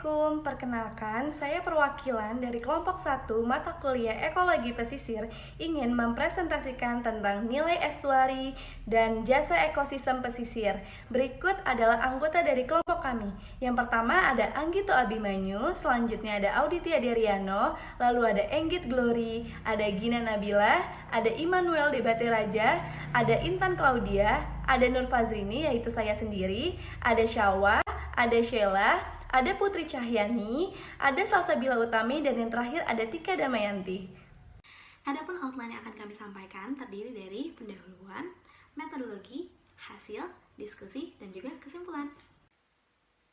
Assalamualaikum, perkenalkan saya perwakilan dari kelompok 1 mata kuliah Ekologi Pesisir ingin mempresentasikan tentang nilai estuari dan jasa ekosistem pesisir. Berikut adalah anggota dari kelompok kami. Yang pertama ada Anggito Abimanyu, selanjutnya ada Auditia Deriano, lalu ada Enggit Glory, ada Gina Nabila, ada Immanuel Debate Raja, ada Intan Claudia, ada Nur Fazrini yaitu saya sendiri, ada Syawa, ada Sheila, ada Putri Cahyani, ada Salsabila Utami, dan yang terakhir ada Tika Damayanti. Adapun outline yang akan kami sampaikan terdiri dari pendahuluan, metodologi, hasil, diskusi, dan juga kesimpulan.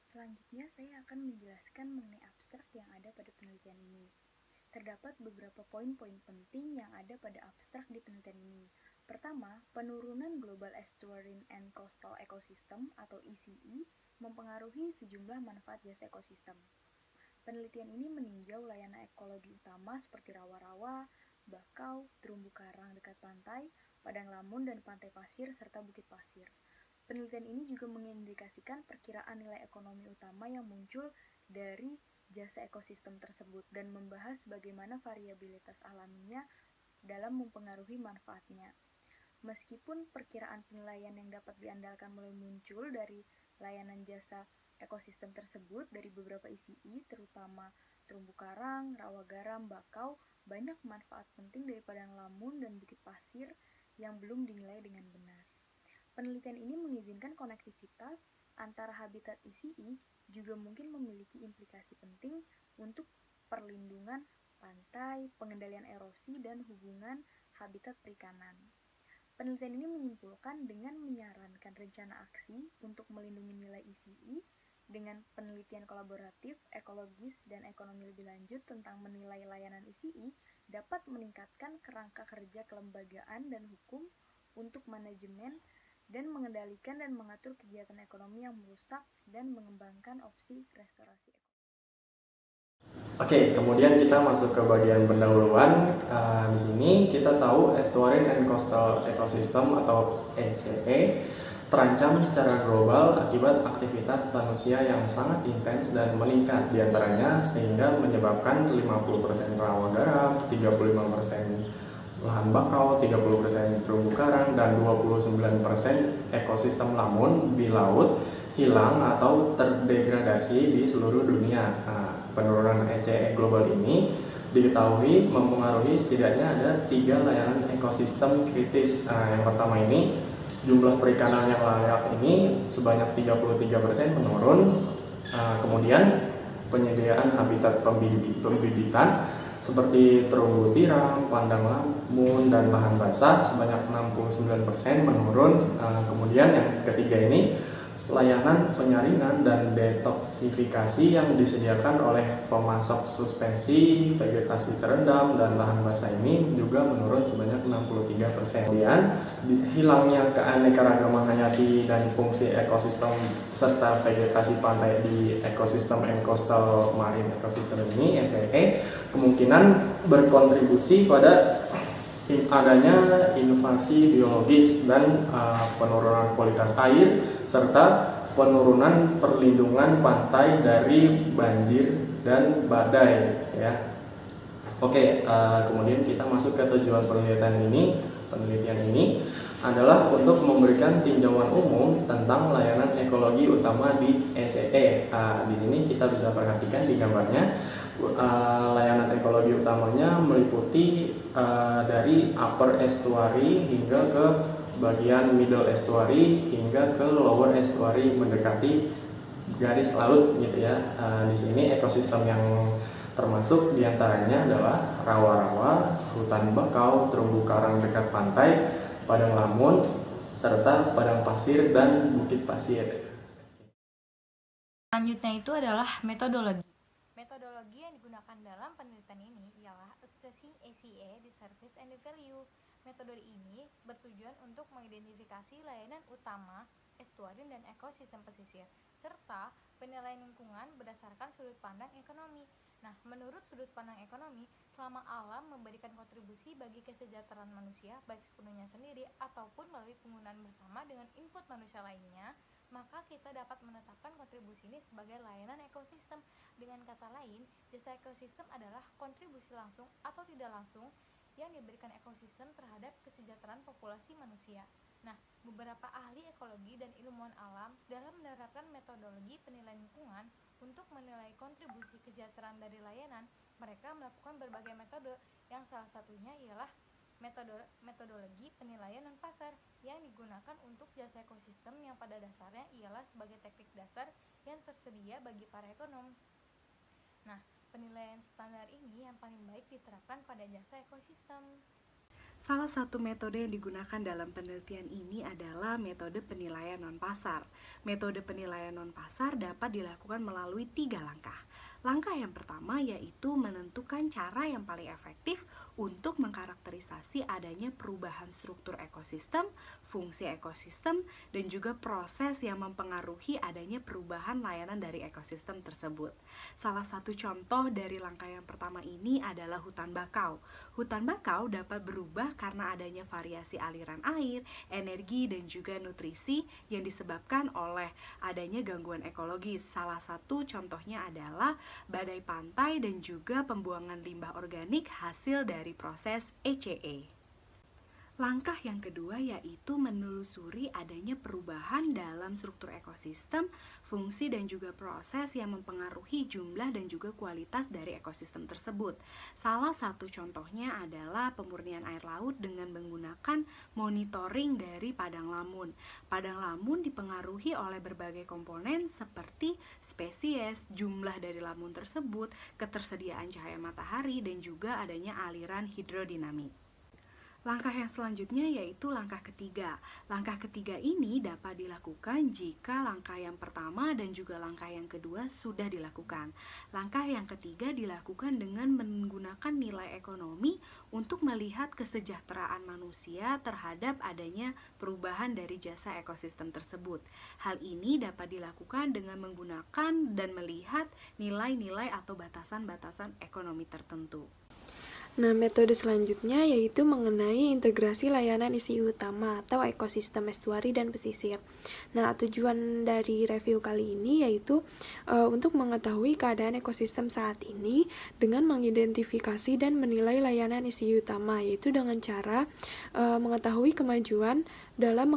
Selanjutnya saya akan menjelaskan mengenai abstrak yang ada pada penelitian ini. Terdapat beberapa poin-poin penting yang ada pada abstrak di penelitian ini. Pertama, penurunan Global Estuarine and Coastal Ecosystem atau ECE mempengaruhi sejumlah manfaat jasa ekosistem. Penelitian ini meninjau layanan ekologi utama seperti rawa-rawa, bakau, terumbu karang dekat pantai, padang lamun dan pantai pasir, serta bukit pasir. Penelitian ini juga mengindikasikan perkiraan nilai ekonomi utama yang muncul dari jasa ekosistem tersebut dan membahas bagaimana variabilitas alaminya dalam mempengaruhi manfaatnya. Meskipun perkiraan penilaian yang dapat diandalkan mulai muncul dari layanan jasa ekosistem tersebut dari beberapa ICI, terutama terumbu karang, rawa garam, bakau, banyak manfaat penting dari padang lamun dan bukit pasir yang belum dinilai dengan benar. Penelitian ini mengizinkan konektivitas antara habitat ICI juga mungkin memiliki implikasi penting untuk perlindungan pantai, pengendalian erosi, dan hubungan habitat perikanan. Penelitian ini menyimpulkan dengan menyarankan rencana aksi untuk melindungi nilai ICI dengan penelitian kolaboratif, ekologis, dan ekonomi lebih lanjut tentang menilai layanan ICI dapat meningkatkan kerangka kerja kelembagaan dan hukum untuk manajemen dan mengendalikan dan mengatur kegiatan ekonomi yang merusak dan mengembangkan opsi restorasi ekonomi. Oke, kemudian kita masuk ke bagian pendahuluan. Di sini kita tahu Estuarine and Coastal Ecosystem atau ECE terancam secara global akibat aktivitas manusia yang sangat intens dan meningkat diantaranya sehingga menyebabkan 50% rawa garam, 35% lahan bakau, 30% terumbu karang, dan 29% ekosistem lamun di laut hilang atau terdegradasi di seluruh dunia. Penurunan ECE global ini diketahui mempengaruhi setidaknya ada 3 layanan ekosistem kritis. Yang pertama ini jumlah perikanan yang layak ini sebanyak 33% menurun. Kemudian penyediaan habitat pembibitan seperti terumbu tiram, padang lamun, dan lahan basah sebanyak 69% menurun. Kemudian yang ketiga ini layanan penyaringan dan detoksifikasi yang disediakan oleh pemasok suspensi, vegetasi terendam, dan lahan basah ini juga menurun sebanyak 63%. Kemudian hilangnya keanekaragaman hayati dan fungsi ekosistem serta vegetasi pantai di ekosistem and coastal marine ecosystem ini ECE kemungkinan berkontribusi pada adanya invasi biologis dan penurunan kualitas air serta penurunan perlindungan pantai dari banjir dan badai ya. Oke, kemudian kita masuk ke tujuan penelitian ini. Penelitian ini adalah untuk memberikan tinjauan umum tentang layanan ekologi utama di ECE. Di sini kita bisa perhatikan di gambarnya. Layanan ekologi utamanya meliputi dari upper estuary hingga ke bagian middle estuary hingga ke lower estuary mendekati garis laut gitu ya. Di sini ekosistem yang termasuk diantaranya adalah rawa-rawa, hutan bakau, terumbu karang dekat pantai, padang lamun, serta padang pasir dan bukit pasir. Selanjutnya itu adalah metodologi. Metodologi yang digunakan dalam penelitian ini ialah Assessing ECE, the Service and the Value. Metode ini bertujuan untuk mengidentifikasi layanan utama, estuarin dan ekosistem pesisir, serta penilaian lingkungan berdasarkan sudut pandang ekonomi. Nah, menurut sudut pandang ekonomi, selama alam memberikan kontribusi bagi kesejahteraan manusia, baik sepenuhnya sendiri ataupun melalui penggunaan bersama dengan input manusia lainnya, maka kita dapat menetapkan kontribusi ini sebagai layanan ekosistem. Dengan kata lain, jasa ekosistem adalah kontribusi langsung atau tidak langsung yang diberikan ekosistem terhadap kesejahteraan populasi manusia. Nah, beberapa ahli ekologi dan ilmuwan alam dalam menerapkan metodologi penilaian lingkungan untuk menilai kontribusi kesejahteraan dari layanan, mereka melakukan berbagai metode, yang salah satunya ialah metodologi penilaian non-pasar yang digunakan untuk jasa ekosistem, yang pada dasarnya ialah sebagai teknik dasar yang tersedia bagi para ekonom. Nah, penilaian standar ini yang paling baik diterapkan pada jasa ekosistem. Salah satu metode yang digunakan dalam penelitian ini adalah metode penilaian non-pasar. Metode penilaian non-pasar dapat dilakukan melalui 3 langkah. Langkah yang pertama yaitu menentukan cara yang paling efektif untuk mengkarakterisasi adanya perubahan struktur ekosistem, fungsi ekosistem, dan juga proses yang mempengaruhi adanya perubahan layanan dari ekosistem tersebut. Salah satu contoh dari langkah yang pertama ini adalah hutan bakau. Hutan bakau dapat berubah karena adanya variasi aliran air, energi, dan juga nutrisi yang disebabkan oleh adanya gangguan ekologis. Salah satu contohnya adalah badai pantai dan juga pembuangan limbah organik hasil dari proses ECE. Langkah yang kedua yaitu menelusuri adanya perubahan dalam struktur ekosistem, fungsi dan juga proses yang mempengaruhi jumlah dan juga kualitas dari ekosistem tersebut. Salah satu contohnya adalah pemurnian air laut dengan menggunakan monitoring dari padang lamun. Padang lamun dipengaruhi oleh berbagai komponen seperti spesies, jumlah dari lamun tersebut, ketersediaan cahaya matahari, dan juga adanya aliran hidrodinamik. Langkah yang selanjutnya yaitu langkah ketiga. Langkah ketiga ini dapat dilakukan jika langkah yang pertama dan juga langkah yang kedua sudah dilakukan. Langkah yang ketiga dilakukan dengan menggunakan nilai ekonomi untuk melihat kesejahteraan manusia terhadap adanya perubahan dari jasa ekosistem tersebut. Hal ini dapat dilakukan dengan menggunakan dan melihat nilai-nilai atau batasan-batasan ekonomi tertentu. Nah, metode selanjutnya yaitu mengenai integrasi layanan ICI utama atau ekosistem estuari dan pesisir. Nah, tujuan dari review kali ini yaitu untuk mengetahui keadaan ekosistem saat ini dengan mengidentifikasi dan menilai layanan ICI utama, yaitu dengan cara mengetahui kemajuan dalam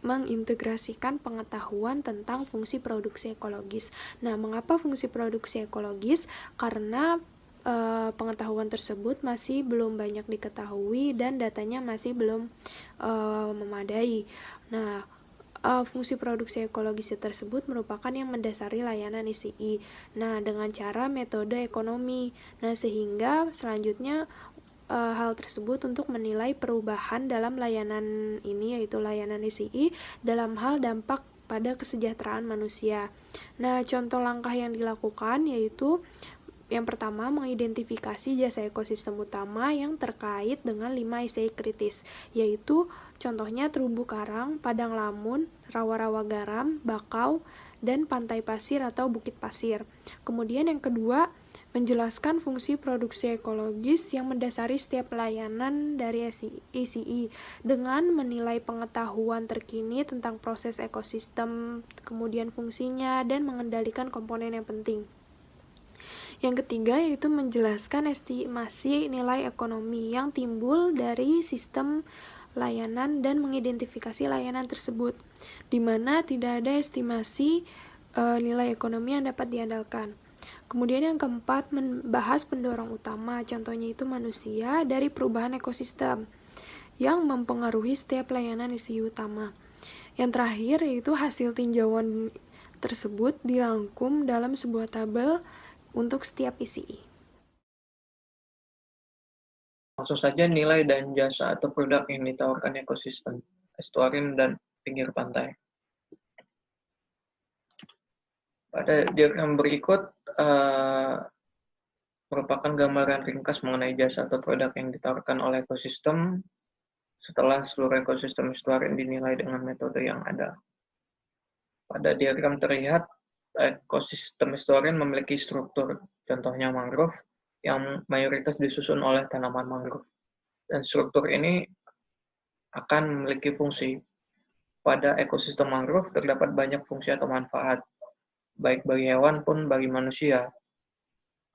mengintegrasikan pengetahuan tentang fungsi produksi ekologis. Nah, mengapa fungsi produksi ekologis? Karena pengetahuan tersebut masih belum banyak diketahui dan datanya masih belum memadai. Nah, fungsi produksi ekologis tersebut merupakan yang mendasari layanan ICI. Nah, dengan cara metode ekonomi. Nah, sehingga selanjutnya hal tersebut untuk menilai perubahan dalam layanan ini, yaitu layanan ICI, dalam hal dampak pada kesejahteraan manusia. Nah, contoh langkah yang dilakukan yaitu yang pertama, mengidentifikasi jasa ekosistem utama yang terkait dengan 5 ICI kritis, yaitu contohnya terumbu karang, padang lamun, rawa-rawa garam, bakau, dan pantai pasir atau bukit pasir. Kemudian yang kedua, menjelaskan fungsi produksi ekologis yang mendasari setiap layanan dari ICI dengan menilai pengetahuan terkini tentang proses ekosistem, kemudian fungsinya, dan mengendalikan komponen yang penting. Yang ketiga yaitu menjelaskan estimasi nilai ekonomi yang timbul dari sistem layanan dan mengidentifikasi layanan tersebut, di mana tidak ada estimasi nilai ekonomi yang dapat diandalkan. Kemudian yang keempat, membahas pendorong utama, contohnya itu manusia, dari perubahan ekosistem yang mempengaruhi setiap layanan ICI utama. Yang terakhir yaitu hasil tinjauan tersebut dirangkum dalam sebuah tabel untuk setiap ICI. Maksud saja nilai dan jasa atau produk yang ditawarkan ekosistem estuarin dan pinggir pantai. Pada diagram berikut merupakan gambaran ringkas mengenai jasa atau produk yang ditawarkan oleh ekosistem setelah seluruh ekosistem estuarin dinilai dengan metode yang ada. Pada diagram terlihat ekosistem estuarin memiliki struktur, contohnya mangrove, yang mayoritas disusun oleh tanaman mangrove. Dan struktur ini akan memiliki fungsi. pada ekosistem mangrove terdapat banyak fungsi atau manfaat, baik bagi hewan pun bagi manusia.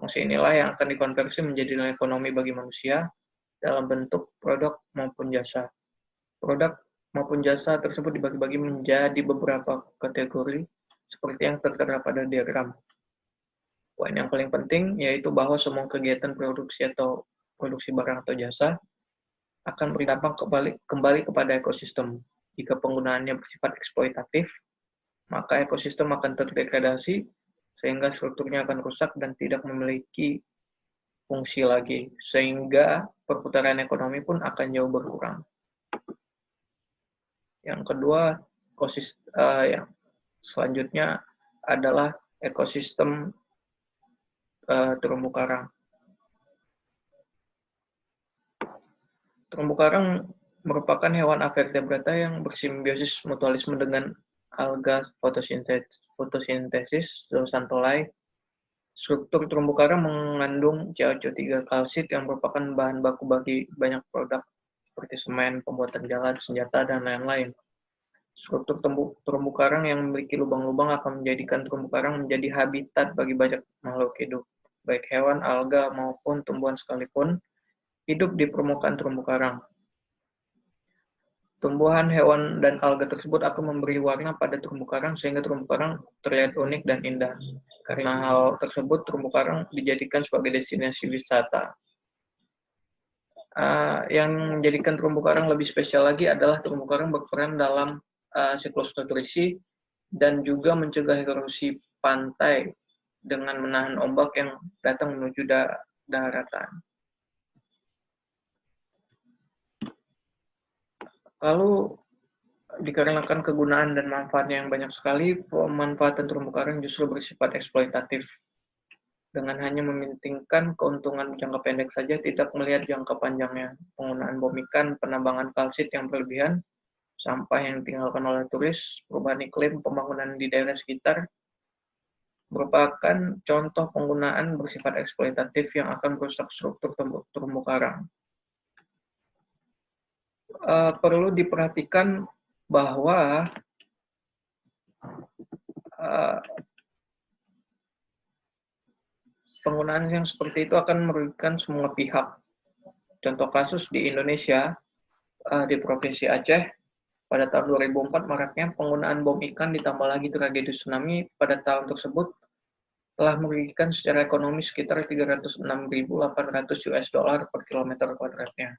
Fungsi inilah yang akan dikonversi menjadi nilai ekonomi bagi manusia dalam bentuk produk maupun jasa. Produk maupun jasa tersebut dibagi-bagi menjadi beberapa kategori seperti yang tertera pada diagram. Poin yang paling penting yaitu bahwa semua kegiatan produksi atau produksi barang atau jasa akan berdampak kembali kepada ekosistem. Jika penggunaannya bersifat eksploitatif, maka ekosistem akan terdegradasi sehingga strukturnya akan rusak dan tidak memiliki fungsi lagi, sehingga perputaran ekonomi pun akan jauh berkurang. Yang kedua, yang selanjutnya adalah ekosistem terumbu karang. Terumbu karang merupakan hewan avertebrata yang bersimbiosis mutualisme dengan alga fotosintesis zooxanthellae. Struktur terumbu karang mengandung CaO3 kalsit yang merupakan bahan baku bagi banyak produk seperti semen, pembuatan jalan, senjata, dan lain-lain. Struktur terumbu karang yang memiliki lubang-lubang akan menjadikan terumbu karang menjadi habitat bagi banyak makhluk hidup, baik hewan, alga, maupun tumbuhan sekalipun, hidup di permukaan terumbu karang. Tumbuhan, hewan, dan alga tersebut akan memberi warna pada terumbu karang sehingga terumbu karang terlihat unik dan indah. Karena hal tersebut, terumbu karang dijadikan sebagai destinasi wisata. Yang menjadikan terumbu karang lebih spesial lagi adalah terumbu karang berperan dalam siklus nutrisi dan juga mencegah erosi pantai dengan menahan ombak yang datang menuju daratan. Lalu, dikarenakan kegunaan dan manfaatnya yang banyak sekali, pemanfaatan terumbu karang justru bersifat eksploitatif. Dengan hanya mementingkan keuntungan jangka pendek saja, tidak melihat jangka panjangnya. Penggunaan bom ikan, penambangan kalsit yang berlebihan, sampah yang ditinggalkan oleh turis, perubahan iklim, pembangunan di daerah sekitar, merupakan contoh penggunaan bersifat eksploitatif yang akan merusak struktur terumbu karang. Perlu diperhatikan bahwa penggunaan yang seperti itu akan merugikan semua pihak. Contoh kasus di Indonesia, di Provinsi Aceh, pada tahun 2004 maraknya penggunaan bom ikan ditambah lagi tragedi tsunami pada tahun tersebut telah merugikan secara ekonomi sekitar 306.800 US dollar per kilometer kuadratnya.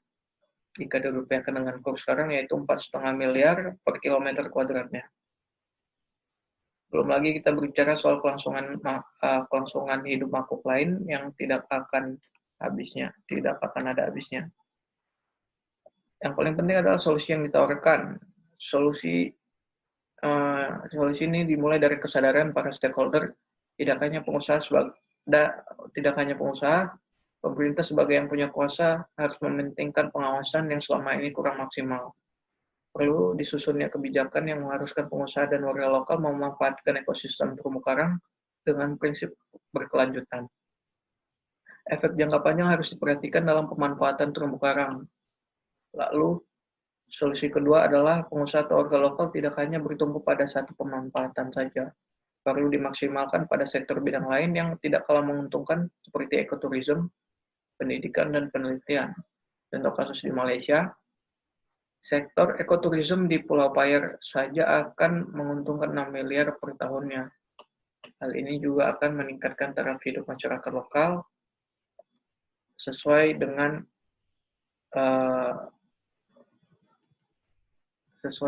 Jika dirupiahkan dengan kurs sekarang yaitu 4,5 miliar per kilometer kuadratnya. Belum lagi kita berbicara soal kelangsungan hidup makhluk lain yang tidak akan ada habisnya. Yang paling penting adalah solusi yang ditawarkan. Solusi ini dimulai dari kesadaran para stakeholder, tidak hanya pengusaha, pemerintah sebagai yang punya kuasa harus mementingkan pengawasan yang selama ini kurang maksimal. Perlu disusunnya kebijakan yang mengharuskan pengusaha dan warga lokal memanfaatkan ekosistem terumbu karang dengan prinsip berkelanjutan. Efek jangka panjang harus diperhatikan dalam pemanfaatan terumbu karang. Lalu, solusi kedua adalah pengusaha atau warga lokal tidak hanya bertumpu pada satu pemanfaatan saja. Perlu dimaksimalkan pada sektor bidang lain yang tidak kalah menguntungkan seperti ekoturism, pendidikan, dan penelitian. Contoh kasus di Malaysia, sektor ekoturism di Pulau Payer saja akan menguntungkan 6 miliar per tahunnya. Hal ini juga akan meningkatkan taraf hidup masyarakat lokal sesuai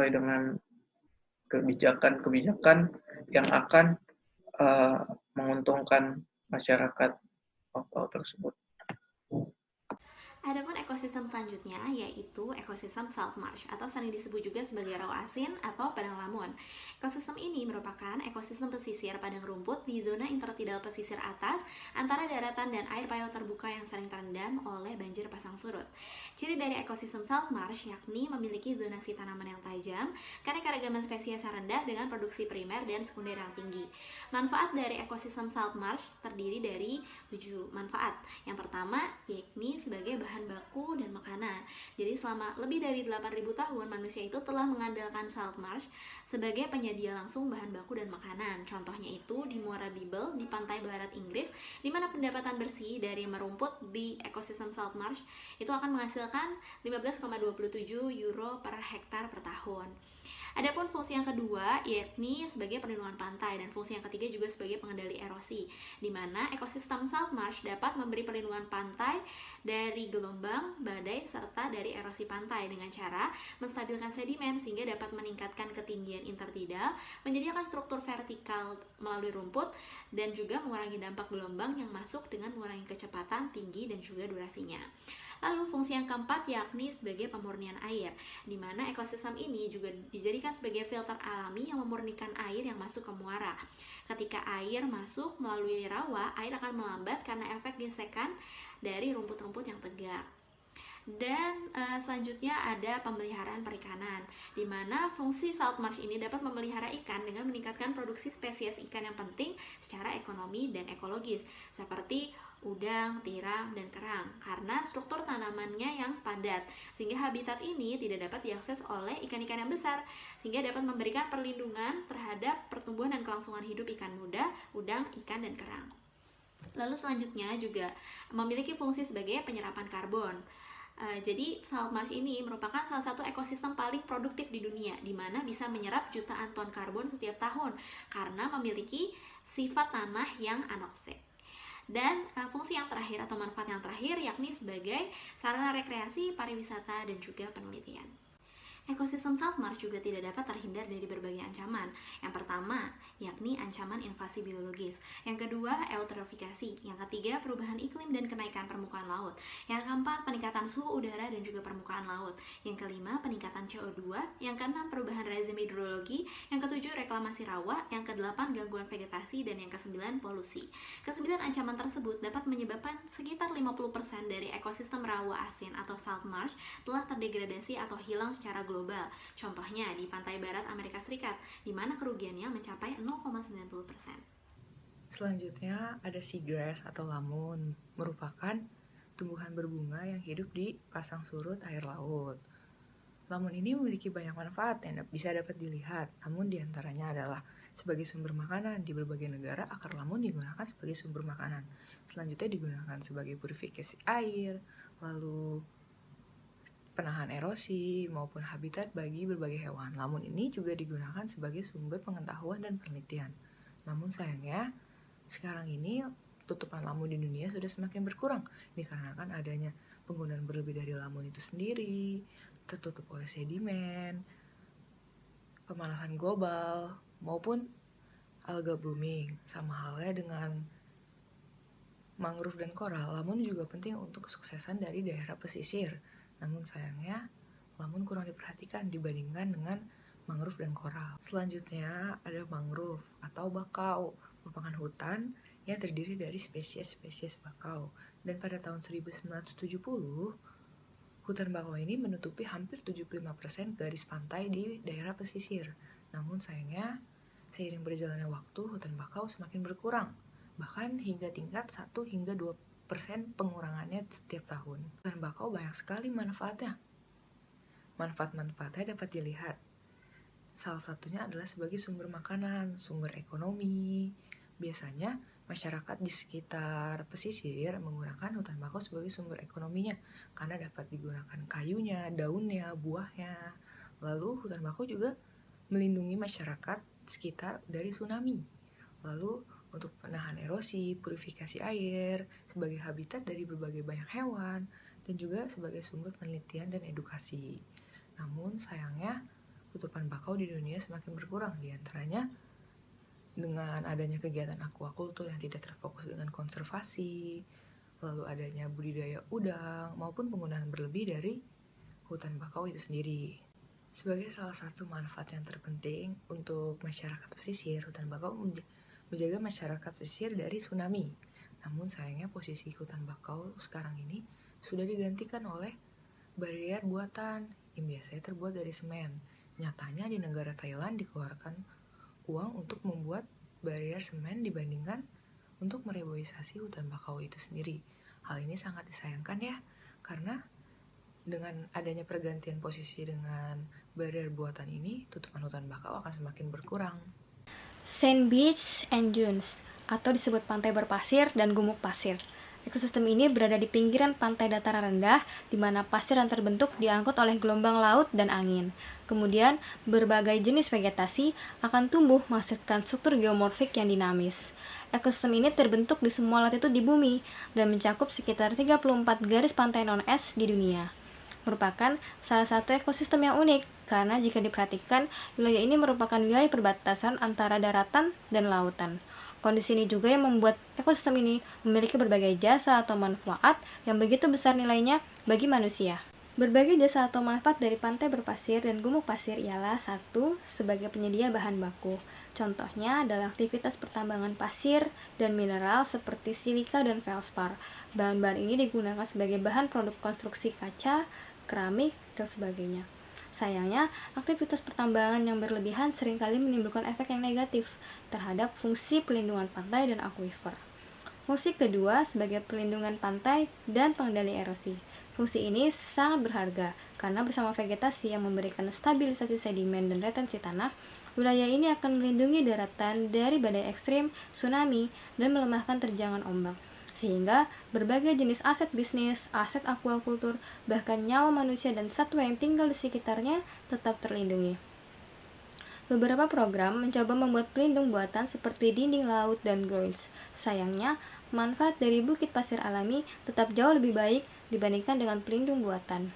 dengan kebijakan-kebijakan yang akan menguntungkan masyarakat lokal tersebut. Adapun ekosistem selanjutnya yaitu ekosistem salt marsh atau sering disebut juga sebagai rawa asin atau padang lamun. Ekosistem ini merupakan ekosistem pesisir padang rumput di zona intertidal pesisir atas antara daratan dan air payau terbuka yang sering terendam oleh banjir pasang surut. Ciri dari ekosistem salt marsh yakni memiliki zonasi tanaman yang tajam, keanekaragaman spesies yang rendah dengan produksi primer dan sekunder yang tinggi. Manfaat dari ekosistem salt marsh terdiri dari 7 manfaat. Yang pertama yakni sebagai bahan bahan baku dan makanan. Jadi selama lebih dari 8.000 tahun manusia itu telah mengandalkan salt marsh sebagai penyedia langsung bahan baku dan makanan. Contohnya itu di Muara Bible di pantai barat Inggris, di mana pendapatan bersih dari merumput di ekosistem salt marsh itu akan menghasilkan 15,27 euro per hektar per tahun. Adapun fungsi yang kedua yakni sebagai perlindungan pantai, dan fungsi yang ketiga juga sebagai pengendali erosi, di mana ekosistem salt marsh dapat memberi perlindungan pantai dari gelombang, badai, serta dari erosi pantai dengan cara menstabilkan sedimen sehingga dapat meningkatkan ketinggian intertidal, menyediakan struktur vertikal melalui rumput, dan juga mengurangi dampak gelombang yang masuk dengan mengurangi kecepatan, tinggi, dan juga durasinya. Lalu fungsi yang keempat yakni sebagai pemurnian air, di mana ekosistem ini juga dijadikan sebagai filter alami yang memurnikan air yang masuk ke muara. Ketika air masuk melalui rawa, air akan melambat karena efek gesekan dari rumput-rumput yang tegak. Dan selanjutnya ada pemeliharaan perikanan, di mana fungsi salt marsh ini dapat memelihara ikan dengan meningkatkan produksi spesies ikan yang penting secara ekonomi dan ekologis, seperti udang, tiram, dan kerang, karena struktur tanamannya yang padat, sehingga habitat ini tidak dapat diakses oleh ikan-ikan yang besar, sehingga dapat memberikan perlindungan terhadap pertumbuhan dan kelangsungan hidup ikan muda, udang, ikan, dan kerang. Lalu selanjutnya juga memiliki fungsi sebagai penyerapan karbon. Jadi salt marsh ini merupakan salah satu ekosistem paling produktif di dunia, di mana bisa menyerap jutaan ton karbon setiap tahun karena memiliki sifat tanah yang anoksik. Dan fungsi yang terakhir atau manfaat yang terakhir yakni sebagai sarana rekreasi, pariwisata, dan juga penelitian. Ekosistem salt marsh juga tidak dapat terhindar dari berbagai ancaman. Yang pertama, yakni ancaman invasi biologis. Yang kedua, eutrofifikasi. Yang ketiga, perubahan iklim dan kenaikan permukaan laut. Yang keempat, peningkatan suhu udara dan juga permukaan laut. Yang kelima, peningkatan CO2. Yang keenam, perubahan rezim hidrologi. Yang ketujuh, reklamasi rawa. Yang kedelapan, gangguan vegetasi. Dan yang kesembilan, polusi. Kesembilan ancaman tersebut dapat menyebabkan sekitar 50% dari ekosistem rawa asin atau salt marsh telah terdegradasi atau hilang secara global. Contohnya di pantai barat Amerika Serikat, di mana kerugiannya mencapai 0,90%. Selanjutnya ada seagrass atau lamun, merupakan tumbuhan berbunga yang hidup di pasang surut air laut. Lamun ini memiliki banyak manfaat yang bisa dapat dilihat, namun diantaranya adalah sebagai sumber makanan. Di berbagai negara, akar lamun digunakan sebagai sumber makanan. Selanjutnya digunakan sebagai purifikasi air, lalu penahan erosi maupun habitat bagi berbagai hewan. Lamun ini juga digunakan sebagai sumber pengetahuan dan penelitian. Namun sayangnya, sekarang ini tutupan lamun di dunia sudah semakin berkurang dikarenakan adanya penggunaan berlebih dari lamun itu sendiri, tertutup oleh sedimen, pemanasan global, maupun alga blooming. Sama halnya dengan mangrove dan koral, lamun juga penting untuk kesuksesan dari daerah pesisir. Namun sayangnya, lamun kurang diperhatikan dibandingkan dengan mangrove dan koral. Selanjutnya ada mangrove atau bakau, merupakan hutan yang terdiri dari spesies-spesies bakau. Dan pada tahun 1970, hutan bakau ini menutupi hampir 75% garis pantai di daerah pesisir. Namun sayangnya, seiring berjalannya waktu, hutan bakau semakin berkurang, bahkan hingga tingkat 1 hingga 2% pengurangannya setiap tahun. Hutan bakau banyak sekali manfaatnya. Manfaat-manfaatnya dapat dilihat. Salah satunya adalah sebagai sumber makanan, sumber ekonomi. Biasanya masyarakat di sekitar pesisir menggunakan hutan bakau sebagai sumber ekonominya karena dapat digunakan kayunya, daunnya, buahnya. Lalu hutan bakau juga melindungi masyarakat sekitar dari tsunami. Lalu untuk penahan erosi, purifikasi air, sebagai habitat dari berbagai banyak hewan, dan juga sebagai sumber penelitian dan edukasi. Namun sayangnya, tutupan bakau di dunia semakin berkurang, diantaranya dengan adanya kegiatan aquaculture yang tidak terfokus dengan konservasi, lalu adanya budidaya udang, maupun penggunaan berlebih dari hutan bakau itu sendiri. Sebagai salah satu manfaat yang terpenting untuk masyarakat pesisir, hutan bakau menjaga masyarakat pesisir dari tsunami. Namun sayangnya posisi hutan bakau sekarang ini sudah digantikan oleh barier buatan yang biasanya terbuat dari semen. Nyatanya di negara Thailand dikeluarkan uang untuk membuat barier semen dibandingkan untuk mereboisasi hutan bakau itu sendiri. Hal ini sangat disayangkan ya, Karena dengan adanya pergantian posisi dengan barrier buatan ini, tutupan hutan bakau akan semakin berkurang. Sand beach and dunes, atau disebut pantai berpasir dan gumuk pasir. Ekosistem ini berada di pinggiran pantai dataran rendah, di mana pasir yang terbentuk diangkut oleh gelombang laut dan angin. Kemudian, berbagai jenis vegetasi akan tumbuh menghasilkan struktur geomorfik yang dinamis. Ekosistem ini terbentuk di semua latitud di bumi dan mencakup sekitar 34 garis pantai non-es di dunia. Merupakan salah satu ekosistem yang unik, karena jika diperhatikan, wilayah ini merupakan wilayah perbatasan antara daratan dan lautan. Kondisi ini juga yang membuat ekosistem ini memiliki berbagai jasa atau manfaat yang begitu besar nilainya bagi manusia. Berbagai jasa atau manfaat dari pantai berpasir dan gumuk pasir ialah: 1. Sebagai penyedia bahan baku. Contohnya adalah aktivitas pertambangan pasir dan mineral seperti silika dan felspar. Bahan-bahan ini digunakan sebagai bahan produk konstruksi kaca, keramik, dan sebagainya. Sayangnya, aktivitas pertambangan yang berlebihan seringkali menimbulkan efek yang negatif terhadap fungsi pelindungan pantai dan akuifer. Fungsi kedua sebagai pelindungan pantai dan pengendali erosi. Fungsi ini sangat berharga karena bersama vegetasi yang memberikan stabilisasi sedimen dan retensi tanah, wilayah ini akan melindungi daratan dari badai ekstrim, tsunami, dan melemahkan terjangan ombak. Sehingga berbagai jenis aset bisnis, aset aquacultur, bahkan nyawa manusia dan satwa yang tinggal di sekitarnya tetap terlindungi. Beberapa program mencoba membuat pelindung buatan seperti dinding laut dan groins. Sayangnya, manfaat dari bukit pasir alami tetap jauh lebih baik dibandingkan dengan pelindung buatan.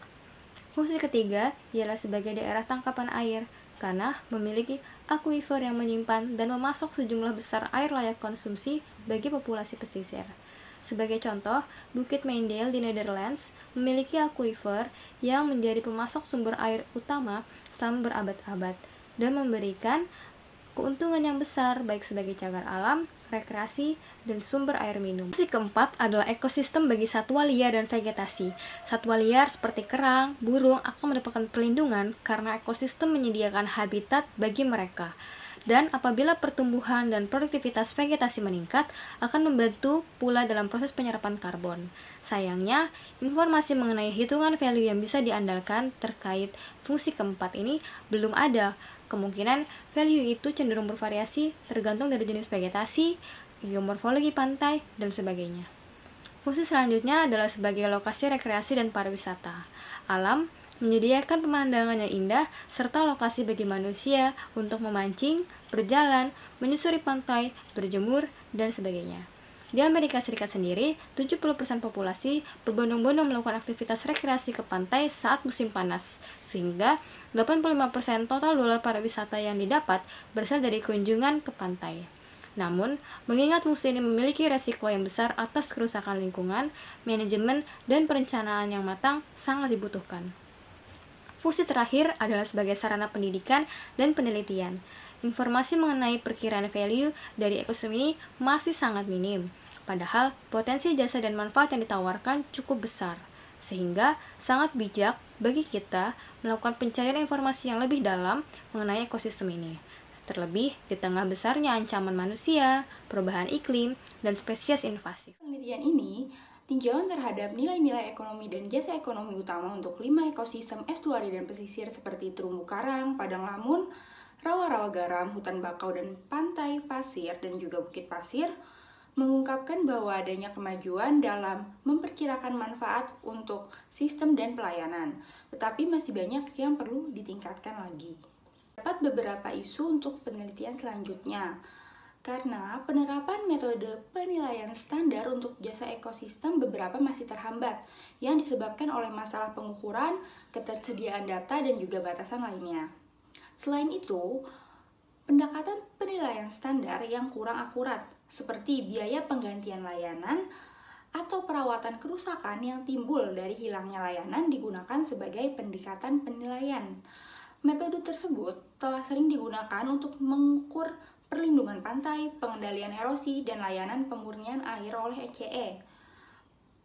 Fungsi ketiga ialah sebagai daerah tangkapan air, karena memiliki akuifer yang menyimpan dan memasok sejumlah besar air layak konsumsi bagi populasi pesisir. Sebagai contoh, Bukit Meindale di Netherlands memiliki akuifer yang menjadi pemasok sumber air utama selama berabad-abad dan memberikan keuntungan yang besar baik sebagai cagar alam, rekreasi, dan sumber air minum. Fungsi keempat adalah ekosistem bagi satwa liar dan vegetasi. Satwa liar seperti kerang, burung akan mendapatkan perlindungan karena ekosistem menyediakan habitat bagi mereka. Dan apabila pertumbuhan dan produktivitas vegetasi meningkat, akan membantu pula dalam proses penyerapan karbon. Sayangnya, informasi mengenai hitungan value yang bisa diandalkan terkait fungsi keempat ini belum ada. Kemungkinan value itu cenderung bervariasi tergantung dari jenis vegetasi, geomorfologi pantai, dan sebagainya. Fungsi selanjutnya adalah sebagai lokasi rekreasi dan pariwisata. Alam menyediakan pemandangan yang indah serta lokasi bagi manusia untuk memancing, berjalan, menyusuri pantai, berjemur, dan sebagainya. Di Amerika Serikat sendiri, 70% populasi berbondong-bondong melakukan aktivitas rekreasi ke pantai saat musim panas, sehingga 85% total dolar pariwisata yang didapat berasal dari kunjungan ke pantai. Namun, mengingat fungsi ini memiliki resiko yang besar atas kerusakan lingkungan, manajemen dan perencanaan yang matang sangat dibutuhkan. Fungsi terakhir adalah sebagai sarana pendidikan dan penelitian. Informasi mengenai perkiraan value dari ekosistem ini masih sangat minim, padahal potensi jasa dan manfaat yang ditawarkan cukup besar, sehingga sangat bijak bagi kita melakukan pencarian informasi yang lebih dalam mengenai ekosistem ini. Terlebih di tengah besarnya ancaman manusia, perubahan iklim, dan spesies invasif. Penelitian ini tinjauan terhadap nilai-nilai ekonomi dan jasa ekonomi utama untuk 5 ekosistem estuari dan pesisir seperti terumbu karang, padang lamun, rawa-rawa garam, hutan bakau, dan pantai pasir, dan juga bukit pasir, mengungkapkan bahwa adanya kemajuan dalam memperkirakan manfaat untuk sistem dan pelayanan, tetapi masih banyak yang perlu ditingkatkan lagi. Dapat beberapa isu untuk penelitian selanjutnya, karena penerapan metode penilaian standar untuk jasa ekosistem beberapa masih terhambat yang disebabkan oleh masalah pengukuran, ketersediaan data, dan juga batasan lainnya. Selain itu, pendekatan penilaian standar yang kurang akurat seperti biaya penggantian layanan atau perawatan kerusakan yang timbul dari hilangnya layanan digunakan sebagai pendekatan penilaian. Metode tersebut telah sering digunakan untuk mengukur perlindungan pantai, pengendalian erosi, dan layanan pemurnian air oleh ECE.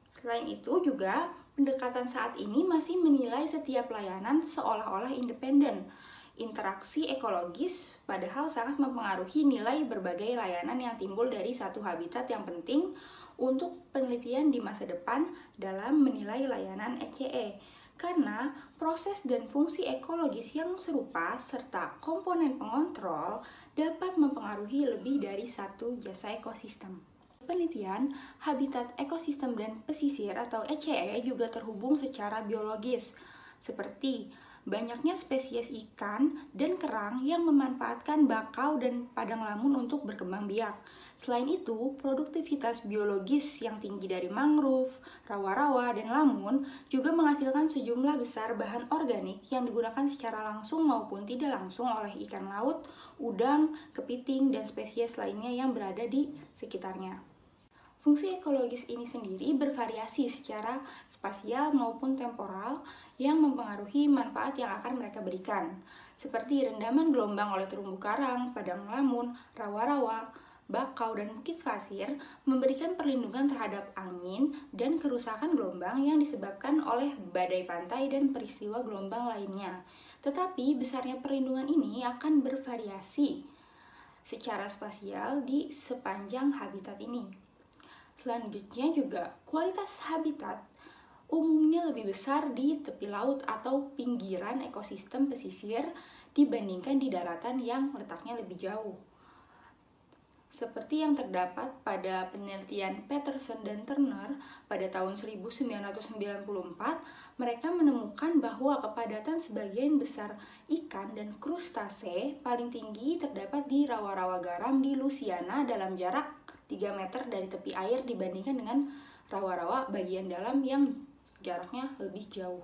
Selain itu juga, pendekatan saat ini masih menilai setiap layanan seolah-olah independen. Interaksi ekologis padahal sangat mempengaruhi nilai berbagai layanan yang timbul dari satu habitat yang penting untuk penelitian di masa depan dalam menilai layanan ECE. Karena proses dan fungsi ekologis yang serupa serta komponen pengontrol dapat mempengaruhi lebih dari satu jasa ekosistem. Penelitian habitat ekosistem dan pesisir atau ECE juga terhubung secara biologis, seperti banyaknya spesies ikan dan kerang yang memanfaatkan bakau dan padang lamun untuk berkembang biak. Selain itu, produktivitas biologis yang tinggi dari mangrove, rawa-rawa, dan lamun juga menghasilkan sejumlah besar bahan organik yang digunakan secara langsung maupun tidak langsung oleh ikan laut, udang, kepiting, dan spesies lainnya yang berada di sekitarnya. Fungsi ekologis ini sendiri bervariasi secara spasial maupun temporal yang mempengaruhi manfaat yang akan mereka berikan, seperti rendaman gelombang oleh terumbu karang, padang lamun, rawa-rawa, bakau, dan bukit pasir memberikan perlindungan terhadap angin dan kerusakan gelombang yang disebabkan oleh badai pantai dan peristiwa gelombang lainnya. Tetapi besarnya perlindungan ini akan bervariasi secara spasial di sepanjang habitat ini. Selanjutnya juga, kualitas habitat umumnya lebih besar di tepi laut atau pinggiran ekosistem pesisir dibandingkan di daratan yang letaknya lebih jauh. Seperti yang terdapat pada penelitian Peterson dan Turner pada tahun 1994, mereka menemukan bahwa kepadatan sebagian besar ikan dan krustase paling tinggi terdapat di rawa-rawa garam di Louisiana dalam jarak 3 meter dari tepi air dibandingkan dengan rawa-rawa bagian dalam yang jaraknya lebih jauh.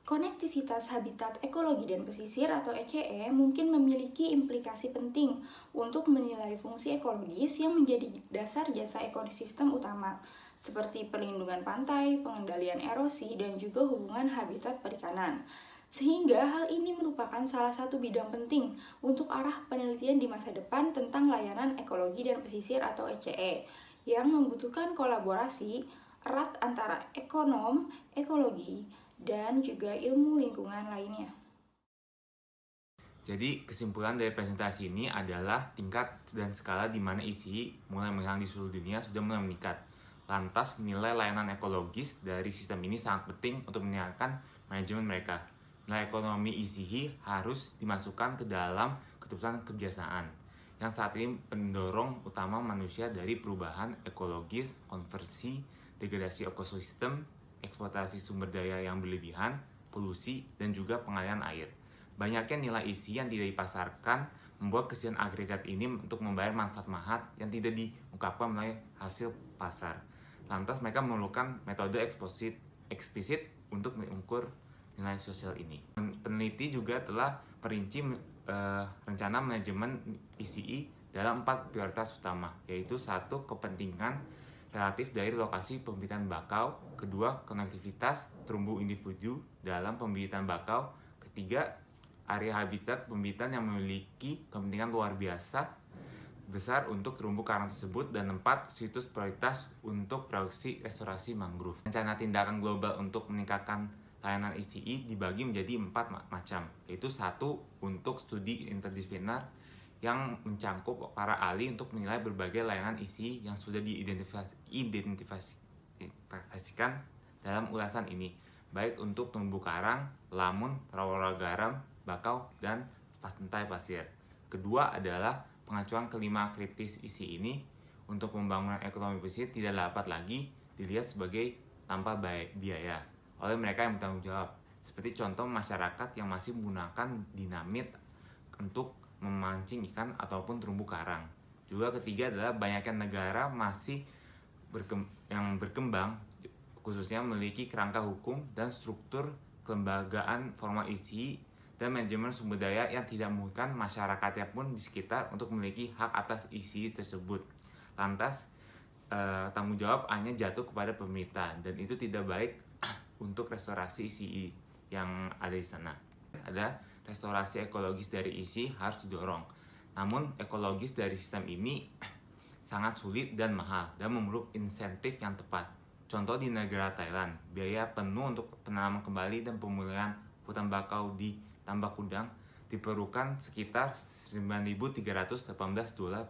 Konektivitas habitat ekologi dan pesisir atau ECE mungkin memiliki implikasi penting untuk menilai fungsi ekologis yang menjadi dasar jasa ekosistem utama, seperti perlindungan pantai, pengendalian erosi, dan juga hubungan habitat perikanan. Sehingga hal ini merupakan salah satu bidang penting untuk arah penelitian di masa depan tentang layanan ekologi dan pesisir atau ECE, yang membutuhkan kolaborasi erat antara ekonom, ekologi, dan juga ilmu lingkungan lainnya. Jadi kesimpulan dari presentasi ini adalah tingkat dan skala di mana ICI mulai menghilang di seluruh dunia sudah mulai meningkat. Lantas menilai layanan ekologis dari sistem ini sangat penting untuk meningkatkan manajemen mereka. Nilai ekonomi ICI harus dimasukkan ke dalam keputusan kebiasaan yang saat ini pendorong utama manusia dari perubahan ekologis, konversi, degradasi ekosistem, eksploitasi sumber daya yang berlebihan, polusi, dan juga pengalihan air. Banyaknya nilai ICI yang tidak dipasarkan membuat kesediaan agregat ini untuk membayar manfaat mahal yang tidak diungkapkan melalui hasil pasar. Lantas mereka memerlukan metode eksplisit untuk mengukur nilai sosial ini. Peneliti juga telah merinci rencana manajemen ICI dalam 4 prioritas utama, yaitu 1. Kepentingan relatif dari lokasi pembibitan bakau, 2. Konektivitas terumbu individu dalam pembibitan bakau, 3. Area habitat pembibitan yang memiliki kepentingan luar biasa besar untuk terumbu karang tersebut, dan 4. Situs prioritas untuk produksi restorasi mangrove. Rencana tindakan global untuk meningkatkan layanan ICI dibagi menjadi 4 macam, yaitu 1. Untuk studi interdisipliner yang mencangkup para ahli untuk menilai berbagai layanan ICI yang sudah diidentifikasikan dalam ulasan ini, baik untuk terumbu karang, lamun, rawa-rawa garam, bakau, dan pantai pasir. Kedua adalah pengacuan kelima kritis ICI ini untuk pembangunan ekonomi pesisir tidak dapat lagi dilihat sebagai tanpa biaya oleh mereka yang bertanggung jawab, seperti contoh masyarakat yang masih menggunakan dinamit untuk memancing ikan ataupun terumbu karang. Juga ketiga adalah banyaknya negara masih yang berkembang, khususnya memiliki kerangka hukum dan struktur kelembagaan formal ICI dan manajemen sumber daya yang tidak memungkinkan masyarakatnya pun di sekitar untuk memiliki hak atas ICI tersebut. Lantas tanggung jawab hanya jatuh kepada pemerintah, dan itu tidak baik untuk restorasi ICI yang ada di sana. Ada restorasi ekologis dari ICI harus didorong. Namun ekologis dari sistem ini sangat sulit dan mahal dan memerlukan insentif yang tepat. Contoh di negara Thailand, biaya penuh untuk penanaman kembali dan pemulihan hutan bakau di Tambak Kudang diperlukan sekitar $9.318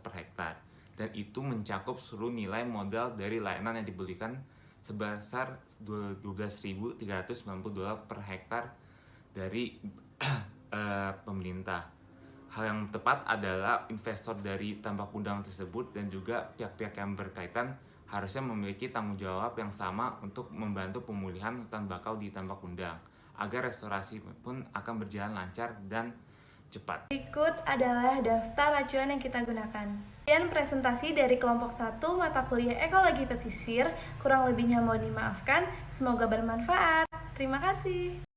per hektar. dan itu mencakup seluruh nilai modal dari layanan yang diberikan sebesar $12.390 per hektar dari pemerintah. Hal yang tepat adalah investor dari tambak undang tersebut dan juga pihak-pihak yang berkaitan harusnya memiliki tanggung jawab yang sama untuk membantu pemulihan hutan bakau di tambak undang agar restorasi pun akan berjalan lancar dan cepat. Berikut adalah daftar acuan yang kita gunakan. Dan presentasi dari kelompok 1 mata kuliah Ekologi Pesisir, kurang lebihnya mohon dimaafkan, semoga bermanfaat. Terima kasih.